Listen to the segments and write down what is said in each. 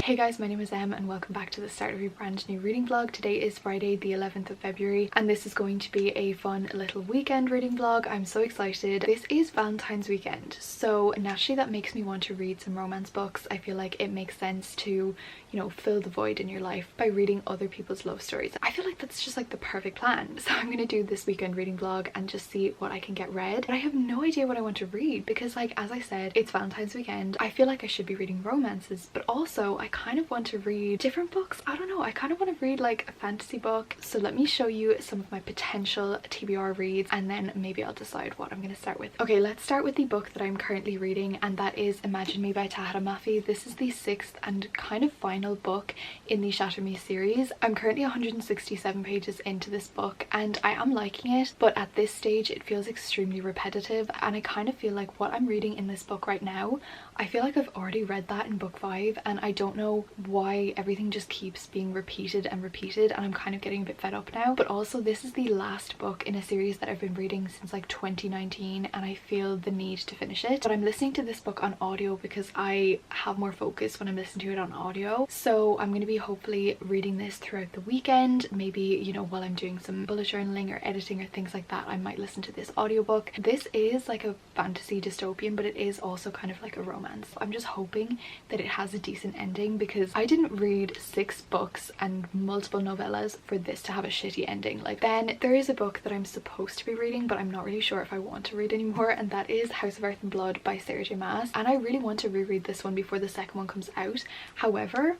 Hey guys, my name is Em and welcome back to the start of your brand new reading vlog. Today is Friday the 11th of February and this is going to be a fun little weekend reading vlog. I'm so excited. This is Valentine's weekend, so naturally that makes me want to read some romance books. I feel like it makes sense to, you know, fill the void in your life by reading other people's love stories. I feel like that's just like the perfect plan. So I'm gonna do this weekend reading vlog and just see what I can get read. But I have no idea what I want to read because, like, as I said, it's Valentine's weekend. I feel like I should be reading romances, but also I kind of want to read different books. I don't know, I kind of want to read like a fantasy book. So let me show you some of my potential TBR reads and then maybe I'll decide what I'm going to start with. Okay, let's start with the book that I'm currently reading, and that is Imagine Me by Tahara Mafi. This is the 6th and kind of final book in the Shatter Me series. I'm currently 167 pages into this book and I am liking it, but at this stage it feels extremely repetitive, and I kind of feel like what I'm reading in this book right now, I feel like I've already read that in book 5 and I don't know why everything just keeps being repeated and repeated, and I'm kind of getting a bit fed up now. But also this is the last book in a series that I've been reading since like 2019 and I feel the need to finish it. But I'm listening to this book on audio because I have more focus when I'm listening to it on audio. So I'm going to be hopefully reading this throughout the weekend. Maybe, you know, while I'm doing some bullet journaling or editing or things like that, I might listen to this audiobook. This is like a fantasy dystopian, but it is also kind of like a romance. I'm just hoping that it has a decent ending because I didn't read 6 books and multiple novellas for this to have a shitty ending. Like, then there is a book that I'm supposed to be reading but I'm not really sure if I want to read anymore, and that is House of Earth and Blood by Sarah J Maas, and I really want to reread this one before the second one comes out. However,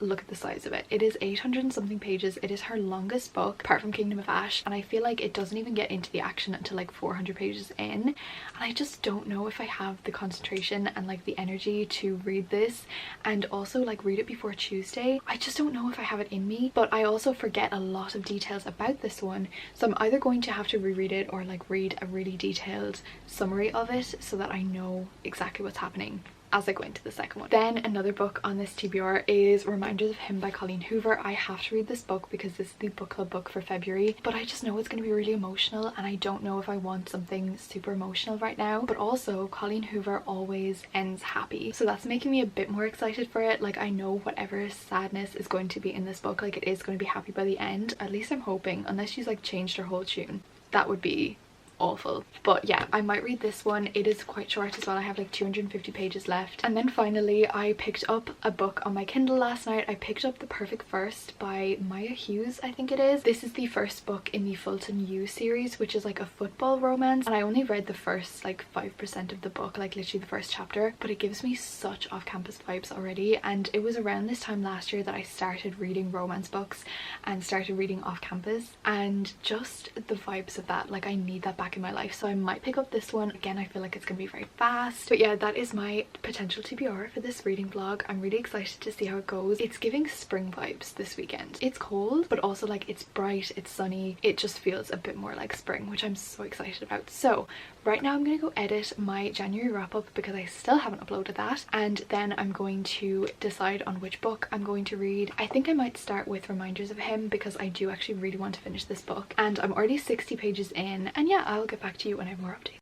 look at the size of it. It is 800 and something pages. It is her longest book apart from Kingdom of Ash, and I feel like it doesn't even get into the action until like 400 pages in, and I just don't know if I have the concentration and like the energy to read this and also like read it before Tuesday. I just don't know if I have it in me, but I also forget a lot of details about this one, so I'm either going to have to reread it or like read a really detailed summary of it so that I know exactly what's happening as I go into the second one. Then another book on this TBR is Reminders of Him by Colleen Hoover. I have to read this book because this is the book club book for February, but I just know it's going to be really emotional and I don't know if I want something super emotional right now. But also Colleen Hoover always ends happy, so that's making me a bit more excited for it. Like, I know whatever sadness is going to be in this book, like, it is going to be happy by the end. At least I'm hoping, unless she's like changed her whole tune. That would be awful. But yeah, I might read this one. It is quite short as well. I have like 250 pages left. And then finally I picked up a book on my Kindle last night. I picked up The Perfect First by Maya Hughes, I think it is. This is the first book in the Fulton U series, which is like a football romance, and I only read the first like 5% of the book, like literally the first chapter, but it gives me such off-campus vibes already. And it was around this time last year that I started reading romance books and started reading off campus, and just the vibes of that, like, I need that back in my life. So I might pick up this one. Again, I feel like it's gonna be very fast, but yeah, that is my potential TBR for this reading vlog. I'm really excited to see how it goes. It's giving spring vibes this weekend. It's cold, but also like it's bright, it's sunny. It just feels a bit more like spring, which I'm so excited about. So right now I'm gonna go edit my January wrap up because I still haven't uploaded that, and then I'm going to decide on which book I'm going to read. I think I might start with Reminders of Him because I do actually really want to finish this book, and I'm already 60 pages in, and yeah, I'll get back to you when I have more updates.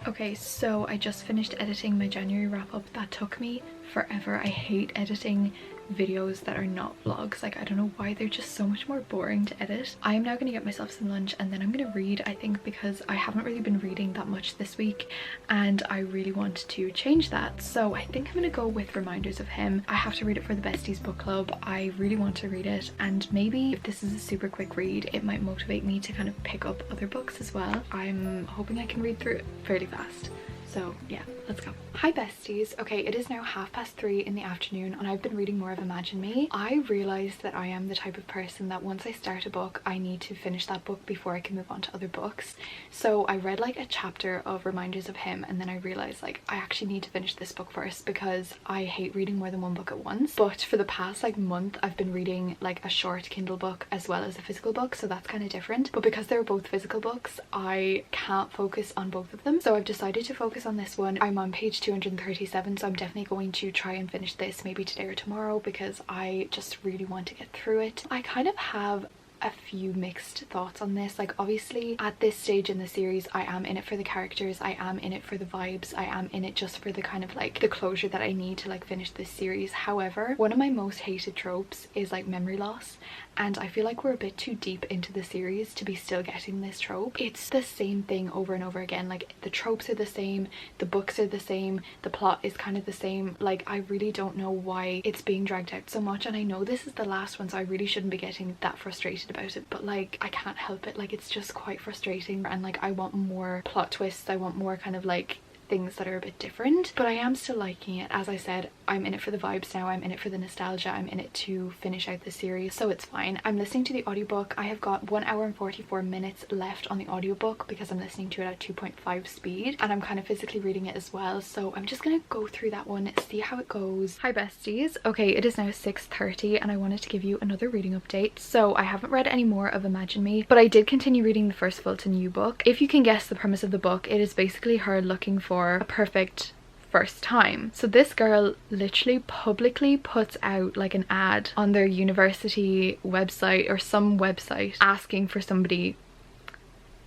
Okay, so I just finished editing my January wrap up. That took me forever. I hate editing videos that are not vlogs. Like, I don't know why, they're just so much more boring to edit. I am now going to get myself some lunch and then I'm going to read, I think, because I haven't really been reading that much this week and I really want to change that. So I think I'm going to go with Reminders of Him. I have to read it for the Besties book club. I really want to read it, and maybe if this is a super quick read, it might motivate me to kind of pick up other books as well. I'm hoping I can read through it fairly fast. So yeah, let's go. Hi besties. Okay, it is now 3:30 in the afternoon and I've been reading more of Imagine Me. I realized that I am the type of person that once I start a book, I need to finish that book before I can move on to other books. So I read like a chapter of Reminders of Him and then I realized like I actually need to finish this book first because I hate reading more than one book at once. But for the past like month, I've been reading like a short Kindle book as well as a physical book, so that's kind of different. But because they're both physical books, I can't focus on both of them. So I've decided to focus focus on this one. I'm on page 237, so I'm definitely going to try and finish this maybe today or tomorrow because I just really want to get through it. I kind of have a few mixed thoughts on this. Like, obviously at this stage in the series I am in it for the characters, I am in it for the vibes, I am in it just for the kind of like the closure that I need to like finish this series. However, one of my most hated tropes is like memory loss, and I feel like we're a bit too deep into the series to be still getting this trope. It's the same thing over and over again. Like, the tropes are the same, the books are the same, the plot is kind of the same. Like, I really don't know why it's being dragged out so much, and I know this is the last one, so I really shouldn't be getting that frustrated about it, but like I can't help it. Like, it's just quite frustrating, and like I want more plot twists, I want more kind of like things that are a bit different, but I am still liking it. As I said, I'm in it for the vibes now, I'm in it for the nostalgia, I'm in it to finish out the series, so it's fine. I'm listening to the audiobook. I have got 1 hour and 44 minutes left on the audiobook because I'm listening to it at 2.5 speed, and I'm kind of physically reading it as well, so I'm just gonna go through that one, see how it goes. Hi besties. Okay, it is now 6:30 and I wanted to give you another reading update. So I haven't read any more of Imagine Me, but I did continue reading the first Fulton New book. If you can guess the premise of the book, it is basically her looking for a perfect first time. So this girl literally publicly puts out like an ad on their university website or some website asking for somebody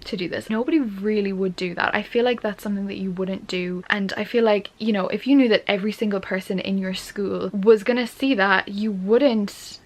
to do this. Nobody really would do that. I feel like that's something that you wouldn't do, and I feel like, you know, if you knew that every single person in your school was gonna see that, you wouldn't,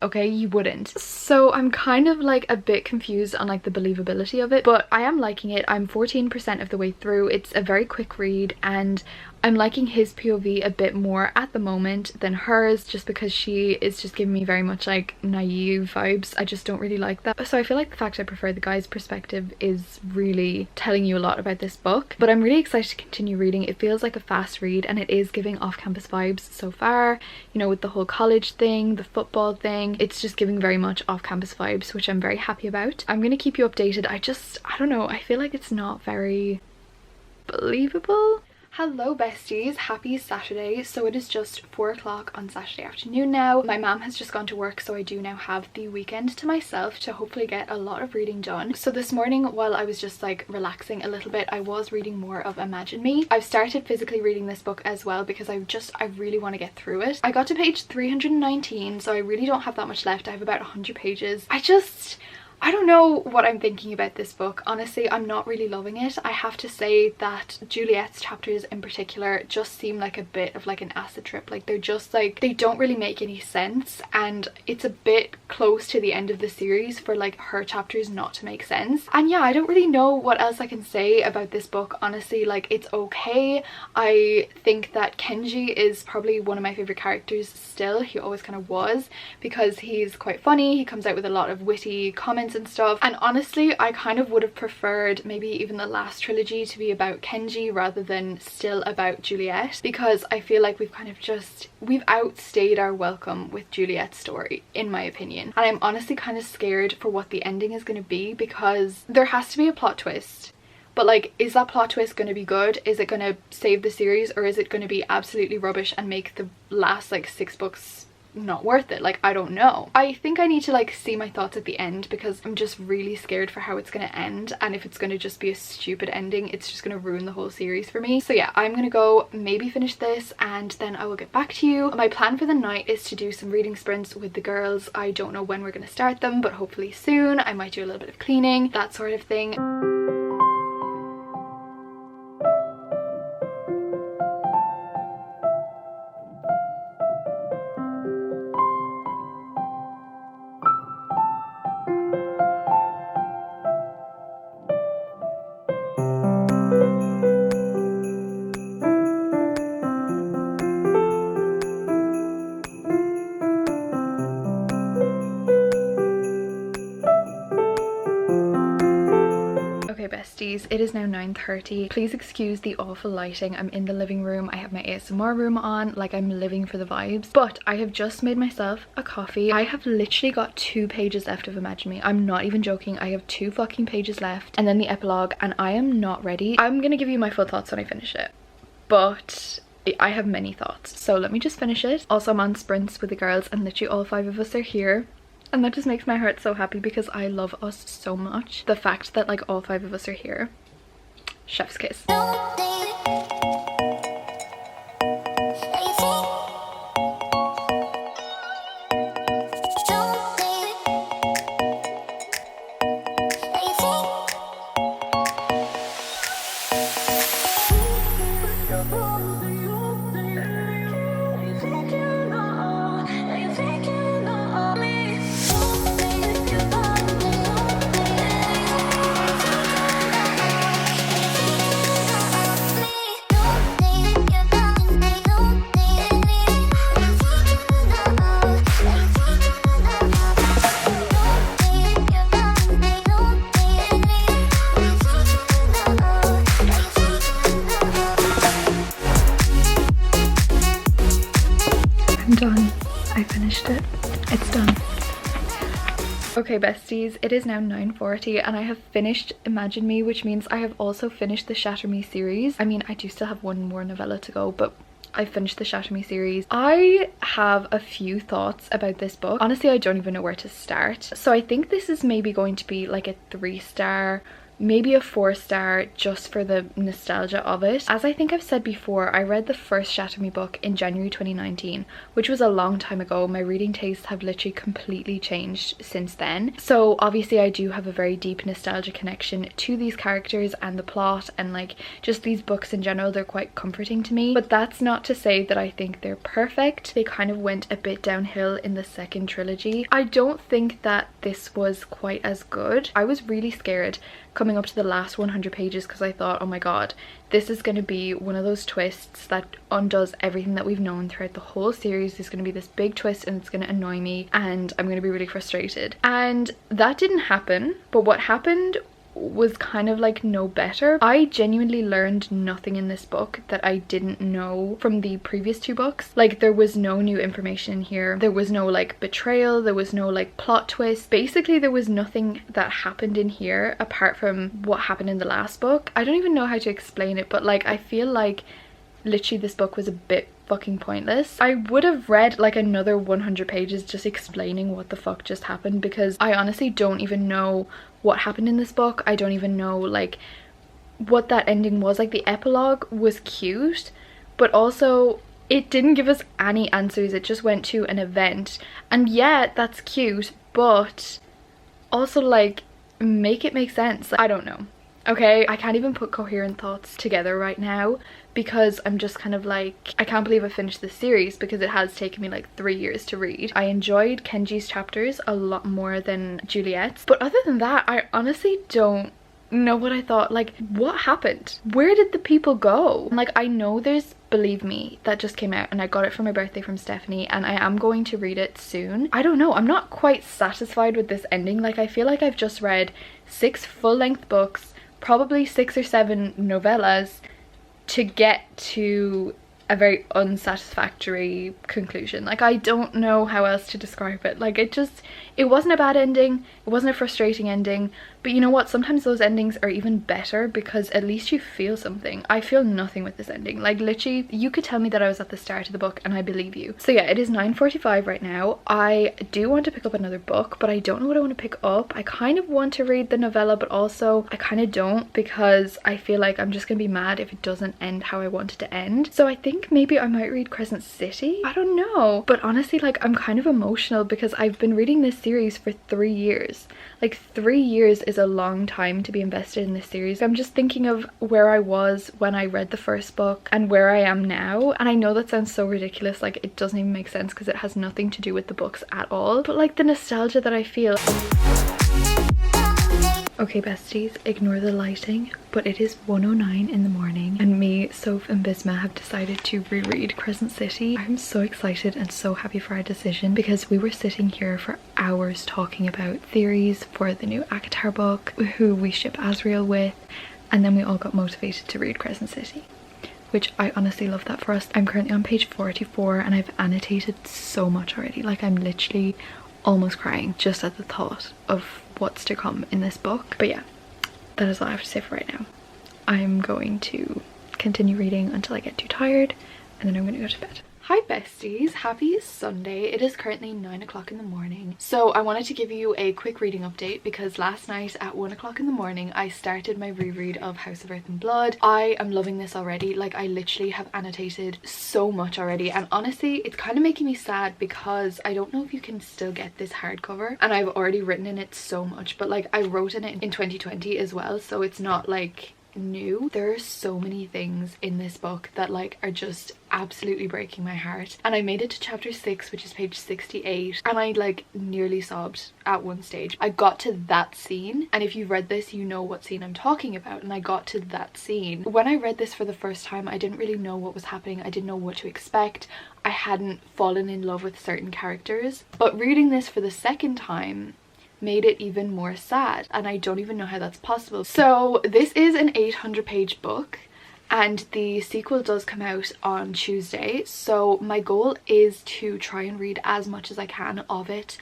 okay, you wouldn't. So I'm kind of like a bit confused on like the believability of it, but I am liking it. I'm 14% of the way through. It's a very quick read, and I'm liking his POV a bit more at the moment than hers, just because she is just giving me very much like naive vibes. I just don't really like that. So I feel like the fact I prefer the guy's perspective is really telling you a lot about this book, but I'm really excited to continue reading. It feels like a fast read, and it is giving off-campus vibes so far, you know, with the whole college thing, the football thing. It's just giving very much off-campus vibes, which I'm very happy about. I'm gonna keep you updated. I don't know, I feel like it's not very believable. Hello besties, happy Saturday. So it is just 4 o'clock on Saturday afternoon now. My mom has just gone to work, so I do now have the weekend to myself to hopefully get a lot of reading done. So this morning, while I was just like relaxing a little bit, I was reading more of Imagine Me. I've started physically reading this book as well because I really want to get through it. I got to page 319, so I really don't have that much left. I have about 100 pages. I don't know what I'm thinking about this book. Honestly, I'm not really loving it. I have to say that Juliet's chapters in particular just seem like a bit of like an acid trip. Like, they're just like, they don't really make any sense, and it's a bit close to the end of the series for like her chapters not to make sense. And yeah, I don't really know what else I can say about this book, honestly. Like, it's okay. I think that Kenji is probably one of my favorite characters still. He always kind of was, because he's quite funny. He comes out with a lot of witty comments and stuff, and honestly I kind of would have preferred maybe even the last trilogy to be about Kenji rather than still about Juliet, because I feel like we've outstayed our welcome with Juliet's story, in my opinion. And I'm honestly kind of scared for what the ending is going to be, because there has to be a plot twist. But like, is that plot twist going to be good? Is it going to save the series, or is it going to be absolutely rubbish and make the last like 6 books not worth it? Like, I don't know. I think I need to like see my thoughts at the end, because I'm just really scared for how it's going to end, and if it's going to just be a stupid ending, it's just going to ruin the whole series for me. So yeah, I'm gonna go maybe finish this and then I will get back to you. My plan for the night is to do some reading sprints with the girls. I don't know when we're going to start them, but hopefully soon. I might do a little bit of cleaning, that sort of thing. Besties, it is now 9:30. Please excuse the awful lighting. I'm in the living room. I have my ASMR room on, like I'm living for the vibes. But I have just made myself a coffee. I have literally got 2 pages left of Imagine Me. I'm not even joking. I have 2 fucking pages left, and then the epilogue, and I am not ready. I'm gonna give you my full thoughts when I finish it, but I have many thoughts, so let me just finish it. Also, I'm on sprints with the girls, and literally all 5 of us are here. And that just makes my heart so happy, because I love us so much. The fact that like all 5 of us are here chef's kiss. Done. I finished it. It's done. Okay besties, it is now 9:40 and I have finished Imagine Me, which means I have also finished the Shatter Me series. I mean, I do still have one more novella to go, but I finished the Shatter Me series. I have a few thoughts about this book. Honestly, I don't even know where to start. So I think this is maybe going to be like a 3-star, maybe a 4-star, just for the nostalgia of it. As I think I've said before, I read the first Shatter Me book in January 2019, which was a long time ago. My reading tastes have literally completely changed since then. So obviously I do have a very deep nostalgia connection to these characters and the plot, and like just these books in general. They're quite comforting to me, but that's not to say that I think they're perfect. They kind of went a bit downhill in the second trilogy. I don't think that this was quite as good. I was really scared coming up to the last 100 pages because I thought, oh my god, this is going to be one of those twists that undoes everything that we've known throughout the whole series. There's going to be this big twist and it's going to annoy me and I'm going to be really frustrated. And that didn't happen, but what happened was kind of like no better. I genuinely learned nothing in this book that I didn't know from the previous 2 books. Like, there was no new information in here. There was no like betrayal, there was no like plot twist. Basically there was nothing that happened in here apart from what happened in the last book. I don't even know how to explain it, but like I feel like literally this book was a bit fucking pointless. I would have read like another 100 pages just explaining what the fuck just happened, because I honestly don't even know what happened in this book. I don't even know like what that ending was. Like, the epilogue was cute, but also it didn't give us any answers. It just went to an event, and yeah, that's cute, but also like make it make sense. I don't know. Okay, I can't even put coherent thoughts together right now because I'm just kind of like, I can't believe I finished this series because it has taken me like 3 years to read. I enjoyed Kenji's chapters a lot more than Juliet's, but other than that, I honestly don't know what I thought. Like, what happened? Where did the people go? Like, I know there's Believe Me that just came out and I got it for my birthday from Stephanie and I am going to read it soon. I don't know, I'm not quite satisfied with this ending. Like, I feel like I've just read 6 full-length books, probably 6 or 7 novellas to get to a very unsatisfactory conclusion. Like, I don't know how else to describe it. Like, it wasn't a bad ending, it wasn't a frustrating ending, but you know what, sometimes those endings are even better because at least you feel something. I feel nothing with this ending. Like, literally, you could tell me that I was at the start of the book and I believe you. So yeah, it is 9:45 right now. I do want to pick up another book, but I don't know what I want to pick up. I kind of want to read the novella, but also I kind of don't, because I feel like I'm just gonna be mad if it doesn't end how I want it to end. So I think maybe I might read Crescent City. I don't know, but honestly, like, I'm kind of emotional because I've been reading this series for 3 years. Like, 3 years is a long time to be invested in this series. I'm just thinking of where I was when I read the first book and where I am now, and I know that sounds so ridiculous, like it doesn't even make sense because it has nothing to do with the books at all, but like the nostalgia that I feel. Okay besties, ignore the lighting, but it is 1:09 in the morning and me, Soph and Bisma have decided to reread Crescent City. I'm so excited and so happy for our decision because we were sitting here for hours talking about theories for the new ACOTAR book, who we ship Asriel with, and then we all got motivated to read Crescent City, which I honestly love that for us. I'm currently on page 44 and I've annotated so much already. Like, I'm literally almost crying just at the thought of what's to come in this book. But yeah, that is all I have to say for right now. I'm going to continue reading until I get too tired and then I'm going to go to bed. Hi besties, happy Sunday. It is currently 9 o'clock in the morning. So I wanted to give you a quick reading update because last night at 1 o'clock in the morning I started my reread of House of Earth and Blood. I am loving this already. Like, I literally have annotated so much already, and honestly it's kind of making me sad because I don't know if you can still get this hardcover, and I've already written in it so much, but like I wrote in it in 2020 as well, so it's not like new. There are so many things in this book that like are just absolutely breaking my heart, and I made it to chapter 6, which is page 68, and I like nearly sobbed at one stage. I got to that scene, and if you've read this you know what scene I'm talking about, and I got to that scene. When I read this for the first time I didn't really know what was happening. I didn't know what to expect. I hadn't fallen in love with certain characters, but reading this for the second time made it even more sad, and I don't even know how that's possible. So this is an 800-page book and the sequel does come out on Tuesday, so my goal is to try and read as much as I can of it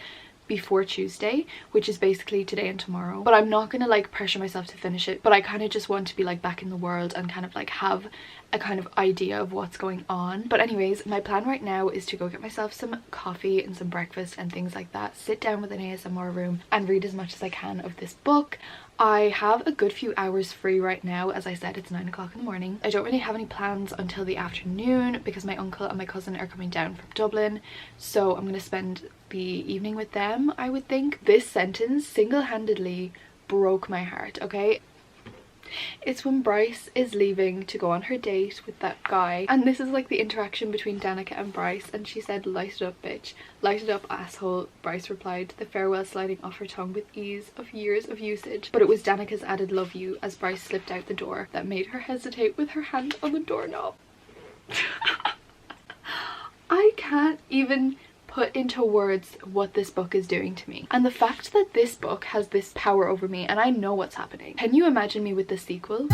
before Tuesday, which is basically today and tomorrow. But I'm not gonna like pressure myself to finish it, but I kind of just want to be like back in the world and kind of like have a kind of idea of what's going on. But anyways, my plan right now is to go get myself some coffee and some breakfast and things like that, sit down with an ASMR room and read as much as I can of this book. I have a good few hours free right now. As I said, it's 9 o'clock in the morning. I don't really have any plans until the afternoon because my uncle and my cousin are coming down from Dublin, so I'm going to spend the evening with them, I would think. This sentence single-handedly broke my heart, okay? It's when Bryce is leaving to go on her date with that guy, and this is like the interaction between Danica and Bryce, and she said, "Light it up, bitch. Light it up, asshole." Bryce replied, the farewell sliding off her tongue with ease of years of usage. But it was Danica's added "love you" as Bryce slipped out the door that made her hesitate with her hand on the doorknob. I can't even put into words what this book is doing to me, and the fact that this book has this power over me and I know what's happening. Can you imagine me with the sequel?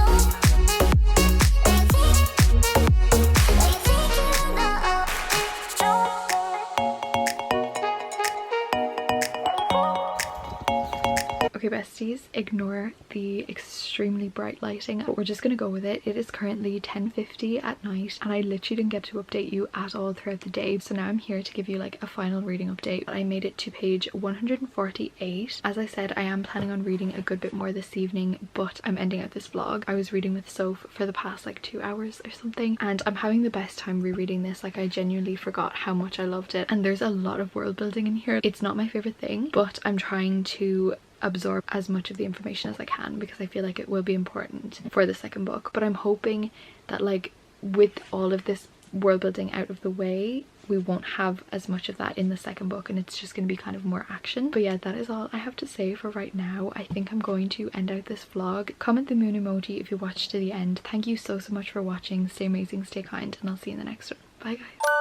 Okay besties, ignore the extremely bright lighting, but we're just gonna go with it. It is currently 10:50 at night and I literally didn't get to update you at all throughout the day, so now I'm here to give you like a final reading update. I made it to page 148. As I said, I am planning on reading a good bit more this evening, but I'm ending out this vlog. I was reading with Soph for the past like 2 hours or something, and I'm having the best time rereading this. Like, I genuinely forgot how much I loved it, and there's a lot of world building in here. It's not my favorite thing, but I'm trying to absorb as much of the information as I can because I feel like it will be important for the second book. But I'm hoping that like with all of this world building out of the way, we won't have as much of that in the second book and it's just going to be kind of more action. But yeah, that is all I have to say for right now. I think I'm going to end out this vlog. Comment the moon emoji if you watched to the end. Thank you so much for watching. Stay amazing, stay kind, and I'll see you in the next one. Bye guys.